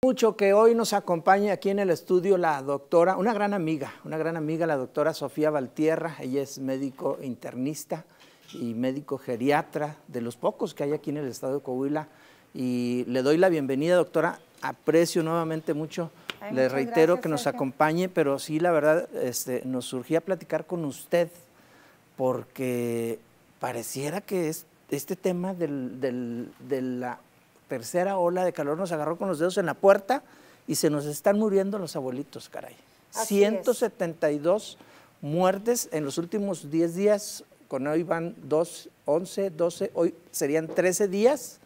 Mucho que hoy nos acompañe aquí en el estudio la doctora, una gran amiga, la doctora Sofía Valtierra. Ella es médico internista y médico geriatra, de los pocos que hay aquí en el estado de Coahuila. Y le doy la bienvenida, doctora. Aprecio nuevamente mucho. Le reitero gracias, que nos acompañe, pero sí, la verdad, nos surgía platicar con usted porque pareciera que este tema de la tercera ola de calor nos agarró con los dedos en la puerta y se nos están muriendo los abuelitos, caray. Así 172 muertes en los últimos 10 días, con hoy van 11, 12, hoy serían 13 días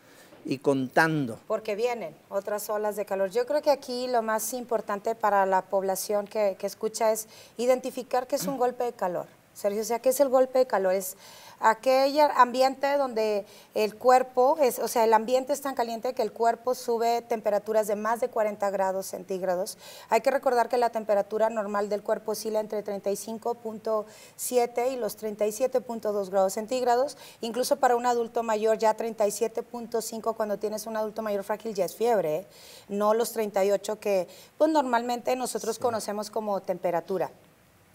y contando. Porque vienen otras olas de calor. Yo creo que aquí lo más importante para la población que escucha es identificar qué es un golpe de calor. Sergio, o sea, ¿qué es el golpe de calor? Es aquel ambiente donde el cuerpo, o sea, el ambiente es tan caliente que el cuerpo sube temperaturas de más de 40 grados centígrados. Hay que recordar que la temperatura normal del cuerpo oscila entre 35.7 y los 37.2 grados centígrados. Incluso para un adulto mayor ya 37.5 cuando tienes un adulto mayor frágil ya es fiebre, ¿eh? No los 38 que pues normalmente nosotros conocemos como temperatura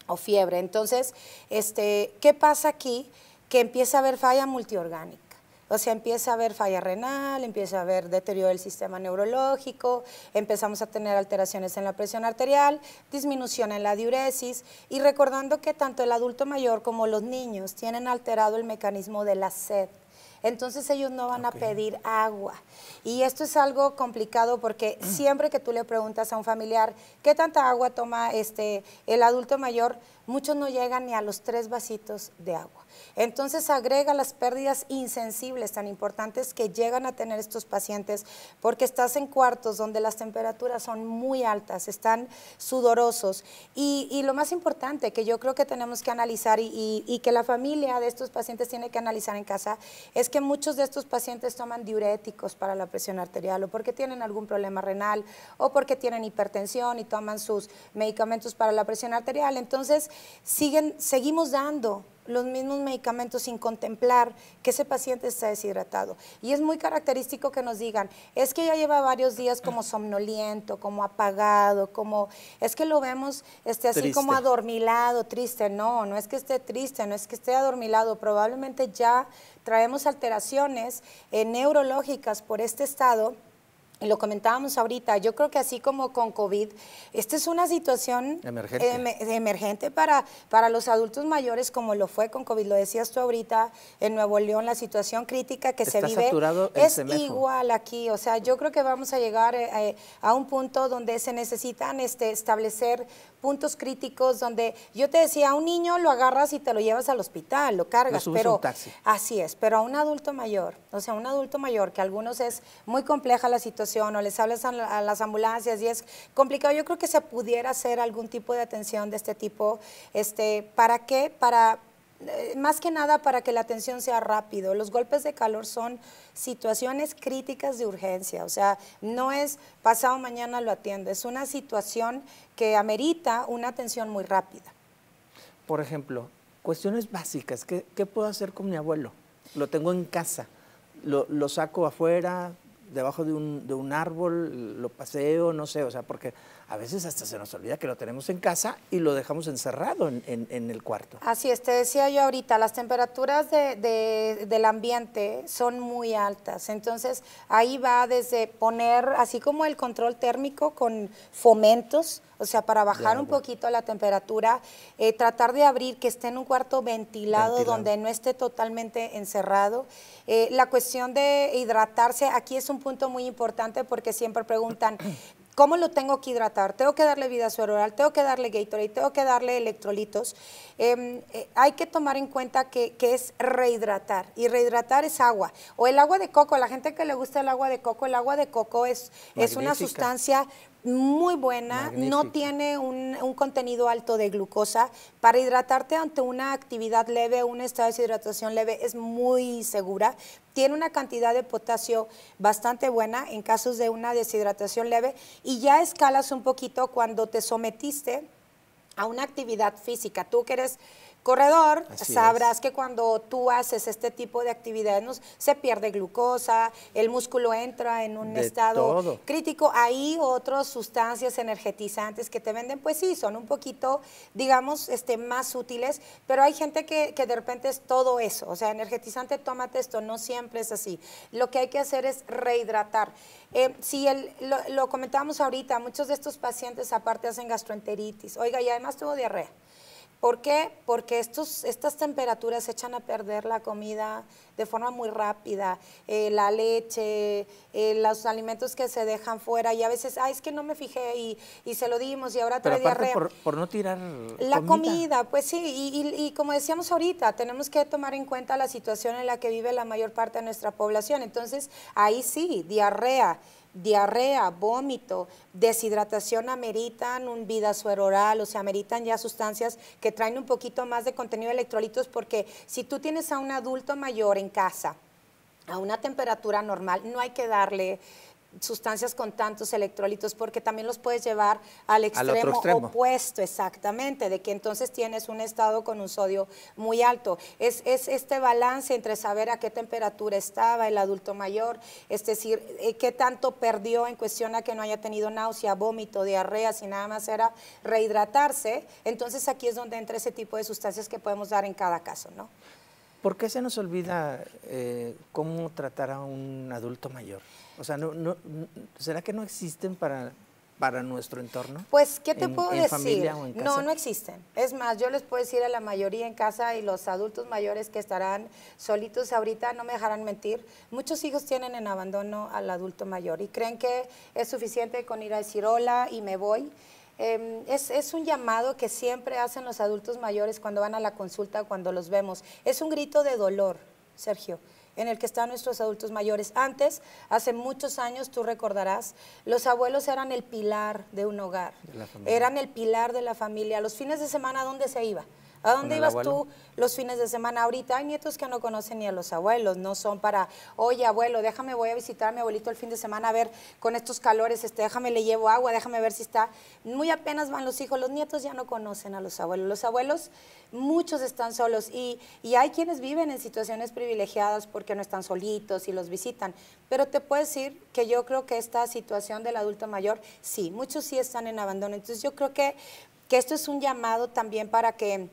o fiebre. Entonces, ¿qué pasa aquí? Que empieza a haber falla multiorgánica. O sea, empieza a haber falla renal, empieza a haber deterioro del sistema neurológico, empezamos a tener alteraciones en la presión arterial, disminución en la diuresis, y recordando que tanto el adulto mayor como los niños tienen alterado el mecanismo de la sed. Entonces ellos no van a pedir agua. Y esto es algo complicado porque siempre que tú le preguntas a un familiar qué tanta agua toma el adulto mayor, muchos no llegan ni a los 3 vasitos de agua. Entonces agrega las pérdidas insensibles tan importantes que llegan a tener estos pacientes porque estás en cuartos donde las temperaturas son muy altas, están sudorosos y lo más importante que yo creo que tenemos que analizar y que la familia de estos pacientes tiene que analizar en casa es que muchos de estos pacientes toman diuréticos para la presión arterial o porque tienen algún problema renal o porque tienen hipertensión y toman sus medicamentos para la presión arterial. Entonces seguimos dando los mismos medicamentos sin contemplar que ese paciente está deshidratado. Y es muy característico que nos digan, es que ya lleva varios días como somnoliento, como apagado, como, es que lo vemos así triste, como adormilado, triste. No, no es que esté triste, no es que esté adormilado, probablemente ya traemos alteraciones neurológicas por este estado. Y lo comentábamos ahorita, yo creo que así como con COVID, esta es una situación emergente para los adultos mayores como lo fue con COVID. Lo decías tú ahorita, en Nuevo León la situación crítica que se vive es igual aquí. O sea, yo creo que vamos a llegar a un punto donde se necesitan establecer puntos críticos donde yo te decía, a un niño lo agarras y te lo llevas al hospital, lo cargas, pero así es, pero a un adulto mayor, o sea, un adulto mayor que a algunos es muy compleja la situación o les hablas a las ambulancias y es complicado, yo creo que se pudiera hacer algún tipo de atención de este tipo, ¿para qué? Más que nada para que la atención sea rápido. Los golpes de calor son situaciones críticas de urgencia, o sea, no es pasado mañana lo atiendo, es una situación que amerita una atención muy rápida. Por ejemplo, cuestiones básicas, ¿qué puedo hacer con mi abuelo? Lo tengo en casa, lo saco afuera, debajo de un árbol, lo paseo, no sé, o sea, porque a veces hasta se nos olvida que lo tenemos en casa y lo dejamos encerrado en el cuarto. Así es, te decía yo ahorita, las temperaturas del ambiente son muy altas, entonces ahí va desde poner, así como el control térmico con fomentos, o sea, para bajar un poquito la temperatura, tratar de abrir, que esté en un cuarto ventilado, donde no esté totalmente encerrado. La cuestión de hidratarse, aquí es un punto muy importante porque siempre preguntan, ¿cómo lo tengo que hidratar? ¿Tengo que darle vida oral? ¿Tengo que darle Gatorade? ¿Tengo que darle electrolitos? Hay que tomar en cuenta que es rehidratar, y rehidratar es agua. O el agua de coco, a la gente que le gusta el agua de coco es una sustancia muy buena, no tiene un contenido alto de glucosa. Para hidratarte ante una actividad leve, un estado de deshidratación leve, es muy segura. Tiene una cantidad de potasio bastante buena en casos de una deshidratación leve y ya escalas un poquito cuando te sometiste a una actividad física. Tú que eres corredor, Así sabrás que cuando tú haces este tipo de actividades se pierde glucosa, el músculo entra en un estado crítico. Hay otras sustancias energetizantes que te venden, pues sí, son un poquito, digamos, más útiles, pero hay gente que de repente es todo eso, o sea, energetizante, tómate esto, no siempre es así. Lo que hay que hacer es rehidratar. Si lo comentábamos ahorita, muchos de estos pacientes aparte hacen gastroenteritis, oiga, y además tuvo diarrea. ¿Por qué? Porque estas temperaturas echan a perder la comida de forma muy rápida, la leche, los alimentos que se dejan fuera, y a veces, es que no me fijé y se lo dimos y ahora trae diarrea. Por no tirar la comida, pues sí, y como decíamos ahorita, tenemos que tomar en cuenta la situación en la que vive la mayor parte de nuestra población. Entonces, ahí sí, diarrea, vómito, deshidratación ameritan un Vidasuero oral, o sea, ameritan ya sustancias que traen un poquito más de contenido de electrolitos, porque si tú tienes a un adulto mayor en casa a una temperatura normal, no hay que darle sustancias con tantos electrolitos, porque también los puedes llevar al extremo opuesto, exactamente, de que entonces tienes un estado con un sodio muy alto. Es este balance entre saber a qué temperatura estaba el adulto mayor, es decir, qué tanto perdió en cuestión a que no haya tenido náusea, vómito, diarrea, si nada más era rehidratarse. Entonces aquí es donde entra ese tipo de sustancias que podemos dar en cada caso, ¿no? ¿Por qué se nos olvida cómo tratar a un adulto mayor? O sea, ¿será que no existen para nuestro entorno? Pues, ¿qué te puedo decir? ¿En familia o en casa? No existen. Es más, yo les puedo decir a la mayoría en casa, y los adultos mayores que estarán solitos ahorita no me dejarán mentir, muchos hijos tienen en abandono al adulto mayor y creen que es suficiente con ir a decir hola y me voy. Es un llamado que siempre hacen los adultos mayores cuando van a la consulta, cuando los vemos. Es un grito de dolor, Sergio, en el que están nuestros adultos mayores. Antes, hace muchos años, tú recordarás, los abuelos eran el pilar de un hogar, eran el pilar de la familia. Los fines de semana, ¿a dónde se iba? ¿A dónde ibas tú los fines de semana? Ahorita hay nietos que no conocen ni a los abuelos, no son para, oye abuelo, déjame, voy a visitar a mi abuelito el fin de semana, a ver, con estos calores, déjame, le llevo agua, déjame ver si está. Muy apenas van los hijos, los nietos ya no conocen a los abuelos, muchos están solos y hay quienes viven en situaciones privilegiadas porque no están solitos y los visitan, pero te puedo decir que yo creo que esta situación del adulto mayor, sí, muchos sí están en abandono. Entonces yo creo que esto es un llamado también para que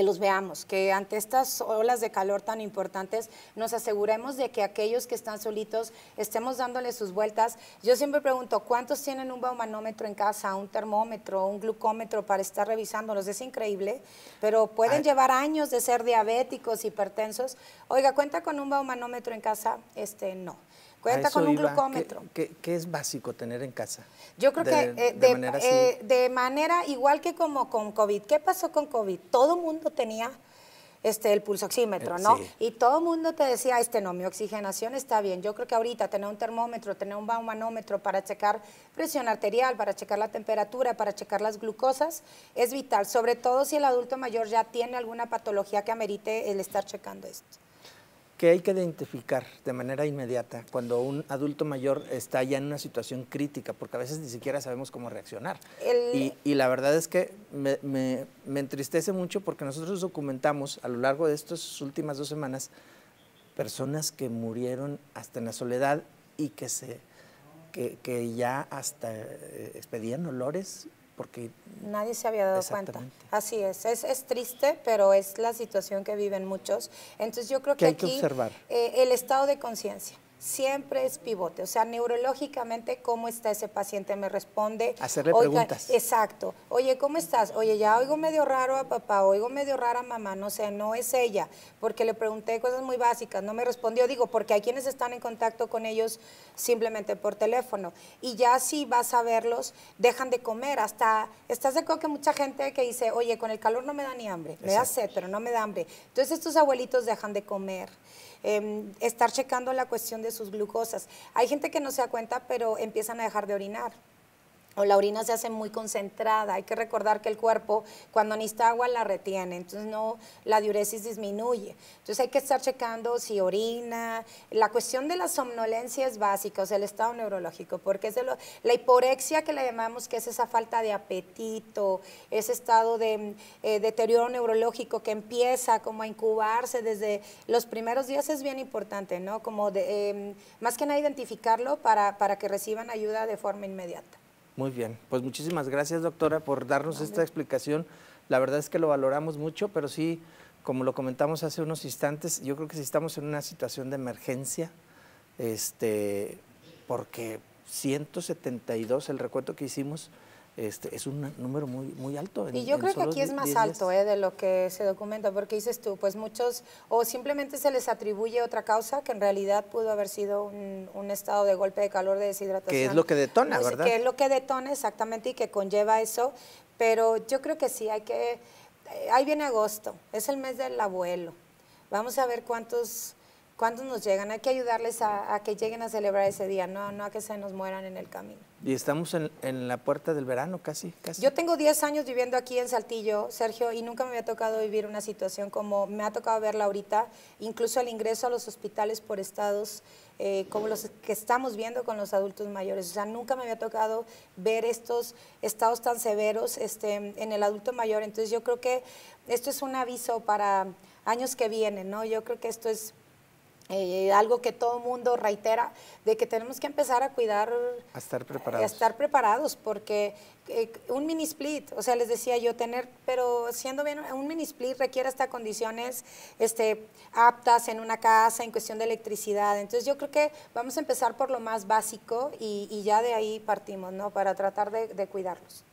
los veamos, que ante estas olas de calor tan importantes nos aseguremos de que aquellos que están solitos estemos dándole sus vueltas. Yo siempre pregunto, ¿cuántos tienen un baumanómetro en casa, un termómetro, un glucómetro para estar revisándolos? Es increíble, pero pueden llevar años de ser diabéticos, hipertensos. Oiga, ¿cuenta con un baumanómetro en casa? No. Cuenta con un glucómetro. ¿Qué es básico tener en casa? Yo creo que de manera igual que como con COVID. ¿Qué pasó con COVID? Todo el mundo tenía el pulsoxímetro, ¿no? Sí. Y todo el mundo te decía, no, mi oxigenación está bien. Yo creo que ahorita tener un termómetro, tener un baumanómetro para checar presión arterial, para checar la temperatura, para checar las glucosas, es vital. Sobre todo si el adulto mayor ya tiene alguna patología que amerite el estar checando esto. Que hay que identificar de manera inmediata cuando un adulto mayor está ya en una situación crítica, porque a veces ni siquiera sabemos cómo reaccionar. Y la verdad es que me entristece mucho porque nosotros documentamos a lo largo de estas últimas 2 semanas personas que murieron hasta en la soledad y que ya hasta expedían olores porque nadie se había dado cuenta. Así es triste, pero es la situación que viven muchos. Entonces yo creo que hay aquí que observar el estado de conciencia siempre es pivote, o sea, neurológicamente, ¿cómo está ese paciente? Me responde. Hacerle preguntas. Exacto. Oye, ¿cómo estás? Oye, ya oigo medio raro a papá, oigo medio rara a mamá, no sé, no es ella, porque le pregunté cosas muy básicas, no me respondió, digo, porque hay quienes están en contacto con ellos simplemente por teléfono, y ya si vas a verlos, dejan de comer, hasta, ¿estás de acuerdo que mucha gente que dice, oye, con el calor no me da ni hambre, me da sed, pero no me da hambre? Entonces estos abuelitos dejan de comer. Estar checando la cuestión de sus glucosas. Hay gente que no se da cuenta, pero empiezan a dejar de orinar. o la orina se hace muy concentrada. Hay que recordar que el cuerpo, cuando necesita agua, la retiene, entonces no, la diuresis disminuye. Entonces hay que estar checando si orina. La cuestión de la somnolencia es básica, o sea, el estado neurológico, porque es la hiporexia que le llamamos, que es esa falta de apetito, ese estado de deterioro neurológico que empieza como a incubarse desde los primeros días, es bien importante, ¿no? Como más que nada identificarlo para que reciban ayuda de forma inmediata. Muy bien, pues muchísimas gracias, doctora, por darnos esta explicación. La verdad es que lo valoramos mucho, pero sí, como lo comentamos hace unos instantes, yo creo que sí estamos en una situación de emergencia, porque 172, el recuento que hicimos, es un número muy alto. Y yo creo que aquí es más alto de lo que se documenta, porque dices tú, pues muchos, o simplemente se les atribuye otra causa que en realidad pudo haber sido un estado de golpe de calor, de deshidratación. Que es lo que detona, ¿verdad? Que es lo que detona exactamente y que conlleva eso, pero yo creo que sí, ahí viene agosto, es el mes del abuelo, vamos a ver cuántos nos llegan, hay que ayudarles a que lleguen a celebrar ese día, no a que se nos mueran en el camino. Y estamos en la puerta del verano casi. Yo tengo 10 años viviendo aquí en Saltillo, Sergio, y nunca me había tocado vivir una situación como me ha tocado verla ahorita, incluso el ingreso a los hospitales por estados como los que estamos viendo con los adultos mayores. O sea, nunca me había tocado ver estos estados tan severos en el adulto mayor. Entonces yo creo que esto es un aviso para años que vienen, ¿no? Yo creo que esto es algo que todo mundo reitera, de que tenemos que empezar a cuidar, a estar preparados. A estar preparados, porque un mini split, o sea, les decía yo, pero siendo bien, un mini split requiere hasta condiciones aptas en una casa, en cuestión de electricidad. Entonces yo creo que vamos a empezar por lo más básico y ya de ahí partimos, ¿no? Para tratar de cuidarlos.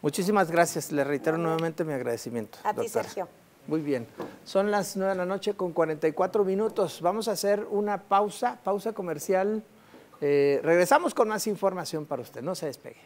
Muchísimas gracias, le reitero nuevamente mi agradecimiento. A ti, Sergio. Muy bien, son las 9 de la noche con 44 minutos. Vamos a hacer una pausa comercial. Regresamos con más información para usted, no se despegue.